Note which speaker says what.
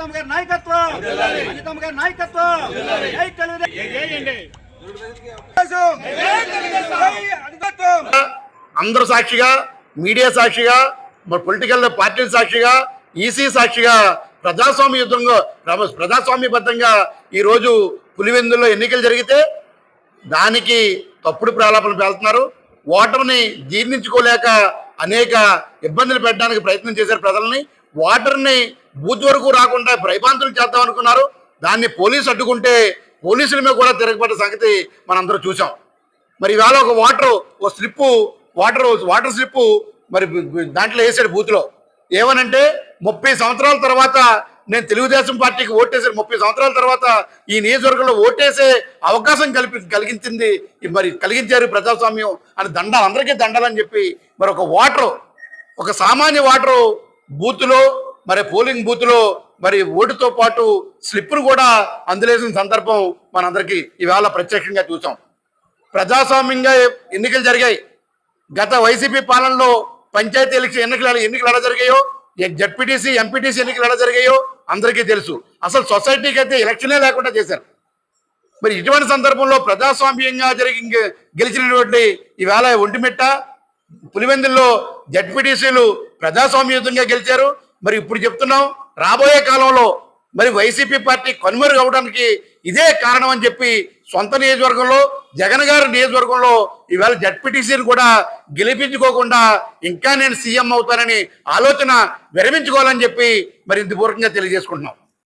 Speaker 1: అనితమ్మ గారి నాయకత్వం, అనితమ్మ గారి నాయకత్వం. జై తెలుగుదేశం.
Speaker 2: అందరూ సాక్షిగా, మీడియా సాక్షిగా, మరి పొలిటికల్ పార్టీల సాక్షిగా, ఈసీ సాక్షిగా ప్రజాస్వామ్యబద్ధంగా ఈరోజు పులివెందుల్లో ఎన్నికలు జరిగితే దానికి తప్పుడు ప్రలాపనలు పేలుతున్నారు. ఓటర్ని జీర్ణించుకోలేక అనేక ఇబ్బందులు పెట్టడానికి ప్రయత్నం చేశారు ప్రజల్ని. ఓటర్ని బూత్ వరకు రాకుండా భయభ్రాంతులు చేద్దాం అనుకున్నారు. దాన్ని పోలీసు అడ్డుకుంటే పోలీసుల మీద కూడా తిరగబడ్డ సంగతి మనందరూ చూసాం. మరి ఇవాళ ఒక వాటర్ స్లిప్పు మరి దాంట్లో వేసాడు బూత్లో. ఏమనంటే 30 సంవత్సరాల తర్వాత నేను తెలుగుదేశం పార్టీకి ఓటేసాను, 30 సంవత్సరాల తర్వాత ఈ నియోజకవర్గంలో ఓటేసే అవకాశం కలిగించారు ప్రజాస్వామ్యం అని అందరికీ దండాలని చెప్పి మరి ఒక సామాన్య ఓటరు బూత్లో మరి పోలింగ్ బూత్లో మరి ఓటుతో పాటు స్లిప్ను కూడా అందులేసిన సందర్భం మనందరికీ ఇవాళ ప్రత్యక్షంగా చూసాం. ప్రజాస్వామ్యంగా ఎన్నికలు జరిగాయి. గత వైసీపీ పాలనలో పంచాయతీ ఎన్నికలు ఎలా జరిగాయో, జడ్పీటీసీ ఎంపీటీసీ ఎన్నికలు ఎలా జరిగాయో అందరికీ తెలుసు. అసలు సొసైటీకి అయితే ఎలక్షనే లేకుండా చేశారు. మరి ఇటువంటి సందర్భంలో ప్రజాస్వామ్యంగా గెలిచినటువంటి ఈవేళ ఒంటిమిట్ట పులివెందుల్లో జడ్పీటీసీలు ప్రజాస్వామ్యయుతంగా గెలిచారు. మరి ఇప్పుడు చెప్తున్నాం, రాబోయే కాలంలో మరి వైసీపీ పార్టీ కనుమరుగు అవడానికి ఇదే కారణం అని చెప్పి సొంత నియోజకవర్గంలో జగన్ గారి నియోజకవర్గంలో ఈవేళ జడ్పీటీసీని కూడా గెలిపించుకోకుండా ఇంకా నేను సీఎం అవుతానని ఆలోచన విరమించుకోవాలని చెప్పి మరి ఇంతపూర్వకంగా తెలియజేసుకుంటున్నాం.